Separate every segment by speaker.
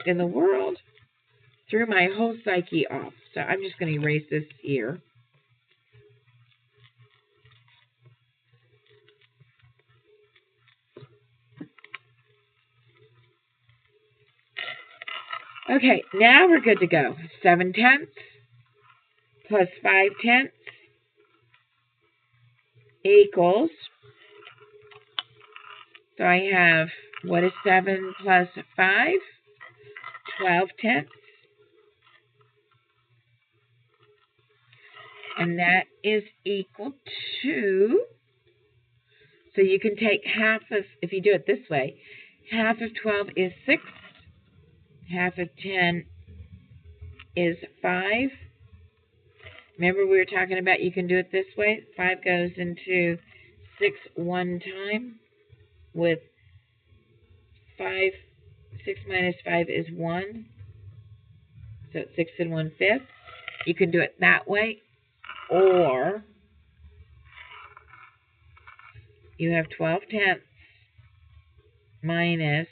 Speaker 1: in the world threw my whole psyche off. So I'm just going to erase this here. Okay, now we're good to go. 7/10 plus 5/10 equals, so I have, what is 7 plus 5? 12/10. And that is equal to, so you can take half of, if you do it this way, half of 12 is 6. Half of 10 is 5. Remember we were talking about you can do it this way. 5 goes into 6 one time with 5. 6 minus 5 is 1. So it's 6 1/5. You can do it that way. Or you have 12/10 minus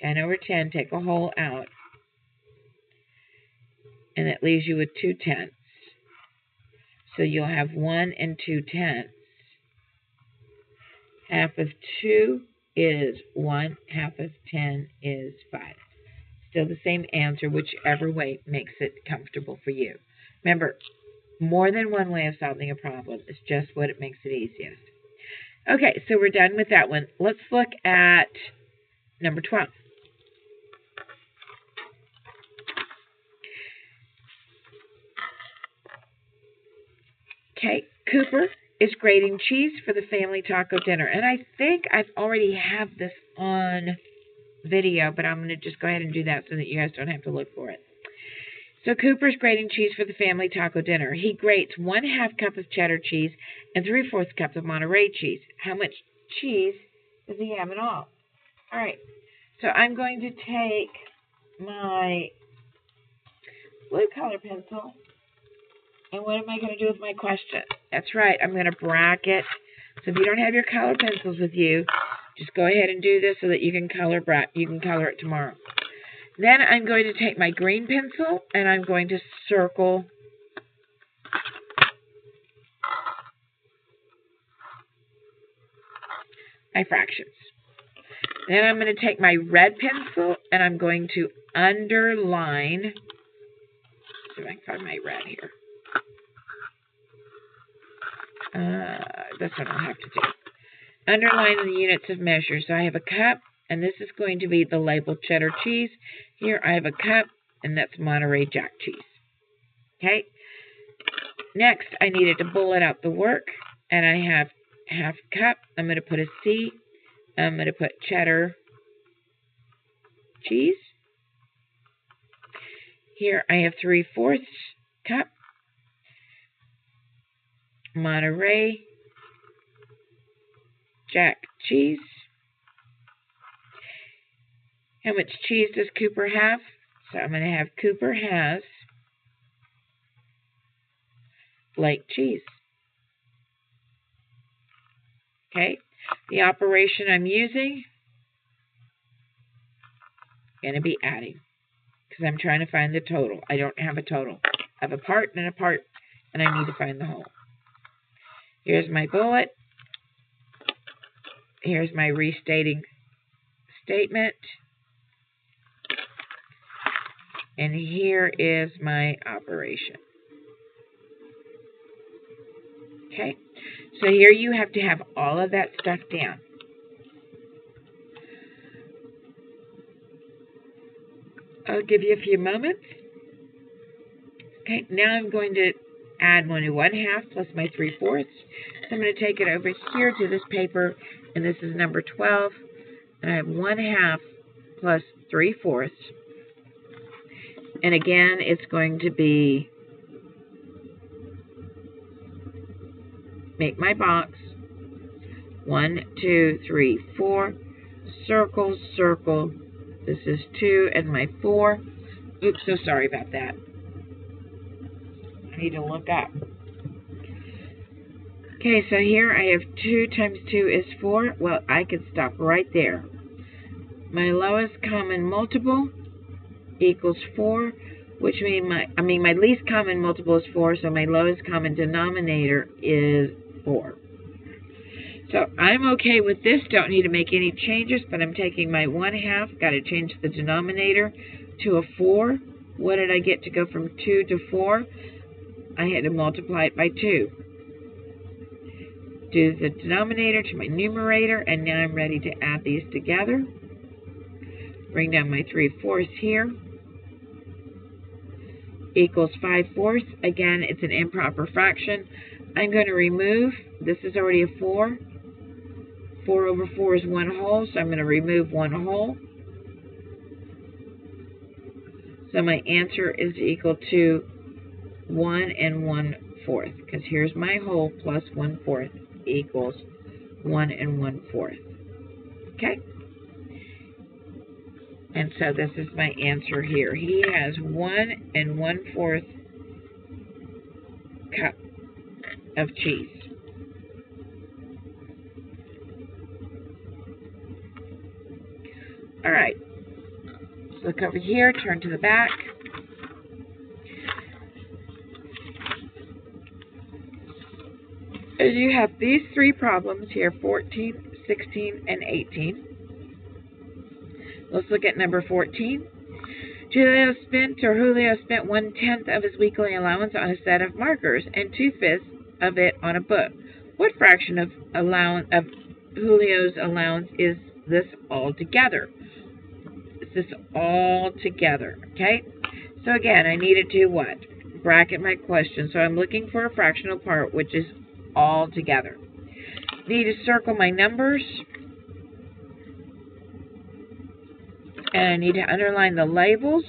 Speaker 1: 10 over 10, take a whole out, and it leaves you with 2/10. So you'll have 1 and 2/10. Half of 2 is 1, half of 10 is 5. Still the same answer, whichever way makes it comfortable for you. Remember, more than one way of solving a problem. It's just what it makes it easiest. Okay, so we're done with that one. Let's look at number 12. Okay, Cooper is grating cheese for the family taco dinner. And I think I've already have this on video, but I'm going to just go ahead and do that so that you guys don't have to look for it. So Cooper's grating cheese for the family taco dinner. He grates 1/2 cup of cheddar cheese and 3/4 cup of Monterey cheese. How much cheese does he have in all? All right, so I'm going to take my blue color pencil, and what am I going to do with my question? That's right, I'm going to bracket. So if you don't have your color pencils with you, just go ahead and do this so that you can color it tomorrow. Then I'm going to take my green pencil and I'm going to circle my fractions. Then I'm going to take my red pencil and I'm going to underline. Let's see if I can find my red here. That's what I'll have to do. Underline the units of measure. So I have a cup, and this is going to be the labeled cheddar cheese. Here I have a cup, and that's Monterey Jack cheese. Okay. Next, I needed to bullet out the work, and I have 1/2 cup. I'm going to put a C. I'm going to put cheddar cheese. Here I have 3/4 cup Monterey Jack cheese. How much cheese does Cooper have? So I'm going to have Cooper has Blake cheese. Okay, the operation I'm using going to be adding because I'm trying to find the total. I don't have a total. I have a part and a part, and I need to find the whole. Here's my bullet. Here's my restating statement. And here is my operation. Okay, so here you have to have all of that stuff down. I'll give you a few moments. Okay, now I'm going to add 1 1/2 plus my 3/4. So I'm going to take it over here to this paper, and this is number 12. And I have 1/2 plus 3/4. And again, it's going to be, make my box, 1, 2, 3, 4, circle, circle. This is 2 and my 4. Oops, so sorry about that. I need to look up. Okay, so here I have 2 times 2 is 4. Well, I could stop right there. My lowest common multiple equals 4, which means my least common multiple is 4, so my lowest common denominator is 4. So I'm okay with this, don't need to make any changes, but I'm taking my 1/2, got to change the denominator to a 4. What did I get to go from 2 to 4? I had to multiply it by 2. Do the denominator to my numerator, and now I'm ready to add these together. Bring down my 3/4 here. Equals 5/4. Again, it's an improper fraction. I'm going to remove, this is already a 4. 4 over 4 is 1 whole, so I'm going to remove 1 whole. So my answer is equal to 1 1/4, because here's my whole plus 1/4 equals 1 1/4. Okay? And so this is my answer here. He has 1 1/4 cup of cheese. All right. Let's look over here, turn to the back. And you have these 3 problems here, 14, 16, and 18. Let's look at number 14. Julio spent 1/10 of his weekly allowance on a set of markers and 2/5 of it on a book. What fraction of Julio's allowance is this all together? Is this all together? Okay. So again, I needed to what? Bracket my question. So I'm looking for a fractional part, which is all together. Need to circle my numbers. And I need to underline the labels.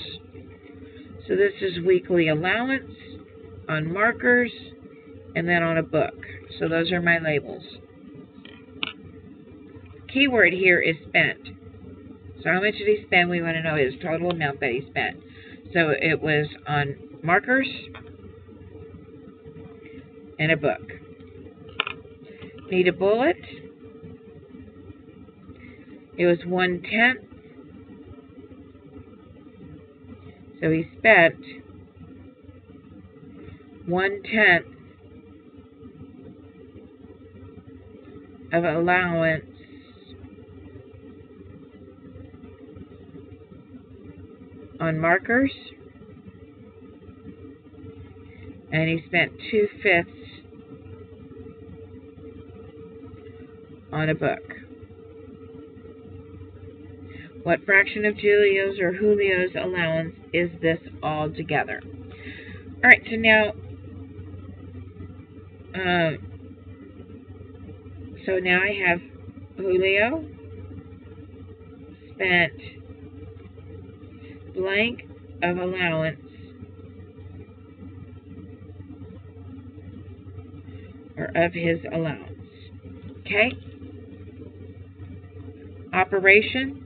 Speaker 1: So this is weekly allowance on markers and then on a book. So those are my labels. Keyword here is spent. So how much did he spend? We want to know his total amount that he spent. So it was on markers and a book. Need a bullet. It was 1/10. So he spent 1/10 of allowance on markers, and he spent 2/5 on a book. What fraction of Julio's or Julio's allowance is this all together? All right, so now, I have Julio spent blank of allowance or of his allowance. Okay? Operation.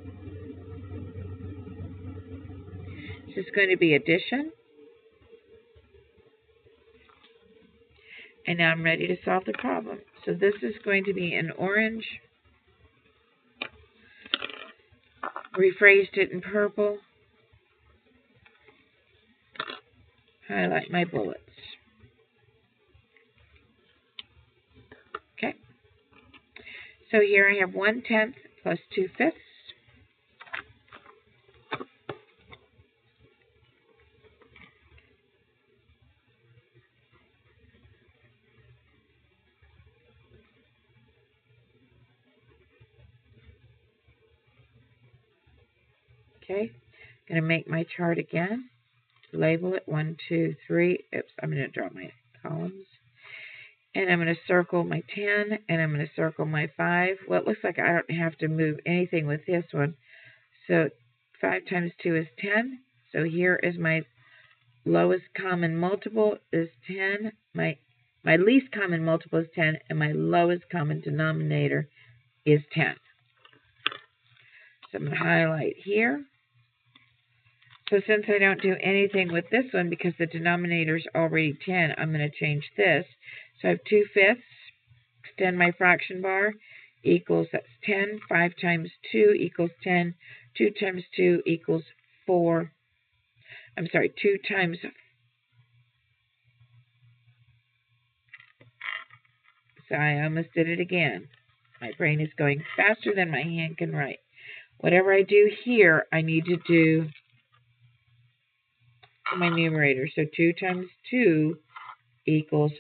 Speaker 1: This is going to be addition. And now I'm ready to solve the problem. So this is going to be in orange. Rephrased it in purple. Highlight my bullets. Okay. So here I have 1/10 plus 2/5. Okay, going to make my chart again. Label it 1, 2, 3. Oops, I'm going to draw my columns. And I'm going to circle my 10, and I'm going to circle my 5. Well, it looks like I don't have to move anything with this one. So 5 times 2 is 10. So here is my lowest common multiple is 10. My least common multiple is 10, and my lowest common denominator is 10. So I'm going to highlight here. So since I don't do anything with this one because the denominator is already 10, I'm going to change this. So I have 2/5, extend my fraction bar, equals, that's 10. 5 times 2 equals 10. 2 times 2 equals 4. I'm sorry, 2 times. So I almost did it again. My brain is going faster than my hand can write. Whatever I do here, I need to do for my numerator. So 2 times 2 equals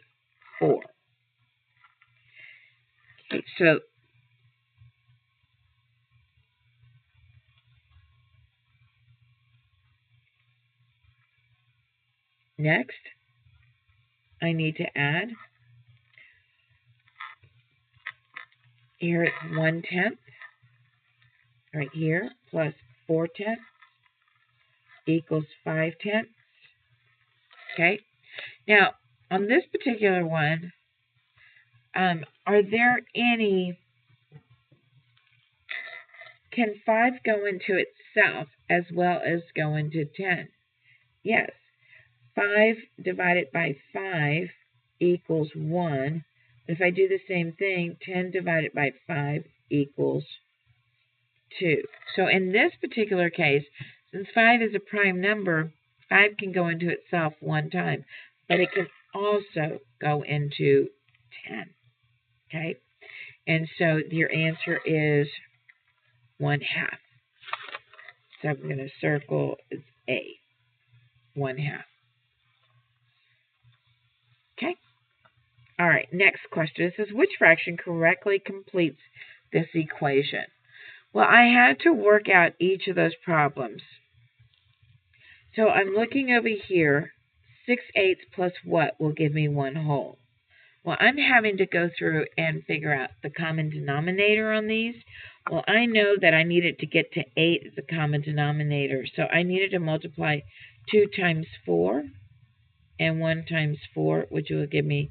Speaker 1: 4. Okay, so next, I need to add. Here it's 1/10 right here plus 4/10 equals 5/10. Okay. Now on this particular one, are there any? Can 5 go into itself as well as go into 10? Yes. 5 divided by 5 equals 1. If I do the same thing, 10 divided by 5 equals 2. So in this particular case, since 5 is a prime number, 5 can go into itself one time, but it can also go into 10. Okay? And so your answer is 1/2. So I'm going to circle it's A, 1/2. Okay? All right, next question. It says, which fraction correctly completes this equation? Well, I had to work out each of those problems. So I'm looking over here. 6/8 plus what will give me 1 whole? Well, I'm having to go through and figure out the common denominator on these. Well, I know that I needed to get to 8 as the common denominator. So I needed to multiply 2 times 4 and 1 times 4, which will give me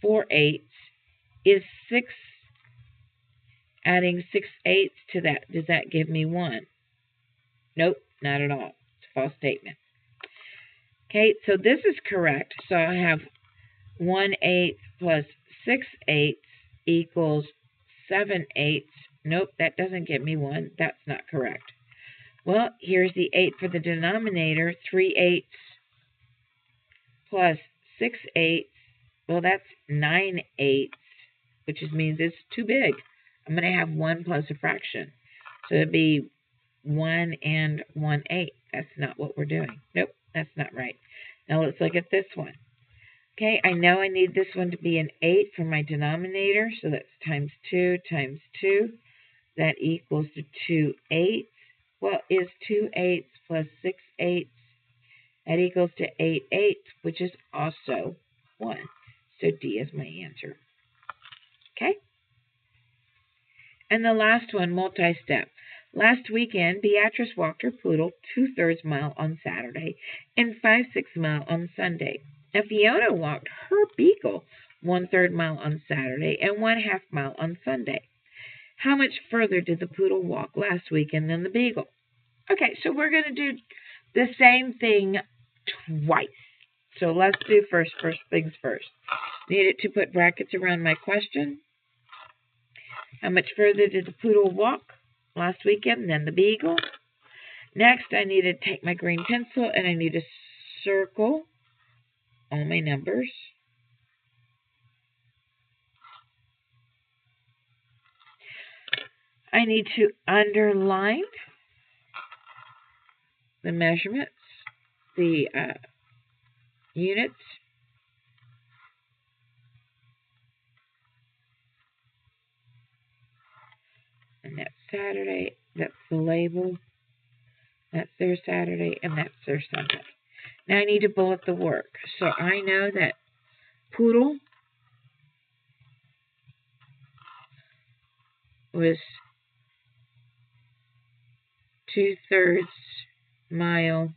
Speaker 1: 4/8. Is 6, adding 6/8 to that, does that give me 1? Nope, not at all. It's a false statement. Okay, so this is correct. So I have 1/8 plus 6/8 equals 7/8. Nope, that doesn't give me 1. That's not correct. Well, here's the 8 for the denominator. 3/8 plus 6/8. Well, that's 9/8, which means it's too big. I'm going to have 1 plus a fraction. So it'd be 1 and 1/8. That's not what we're doing. Nope, that's not right. Now let's look at this one. Okay, I know I need this one to be an 8 for my denominator. So that's times 2 times 2. That equals to 2/8. Well, is 2/8 plus 6/8? That equals to 8/8, which is also 1. So D is my answer. Okay? And the last one, multi-step. Last weekend, Beatrice walked her poodle 2/3 mile on Saturday and 5/6 mile on Sunday. Now, Fiona walked her beagle 1/3 mile on Saturday and 1/2 mile on Sunday. How much further did the poodle walk last weekend than the beagle? Okay, so we're going to do the same thing twice. So let's do first things first. Needed to put brackets around my question. How much further did the poodle walk last weekend than the beagle? Next, I need to take my green pencil and I need to circle all my numbers. I need to underline the measurements, the units. And that's Saturday, that's the label, that's their Saturday, and that's their Sunday. Now I need to bullet the work. So I know that poodle was 2/3 mile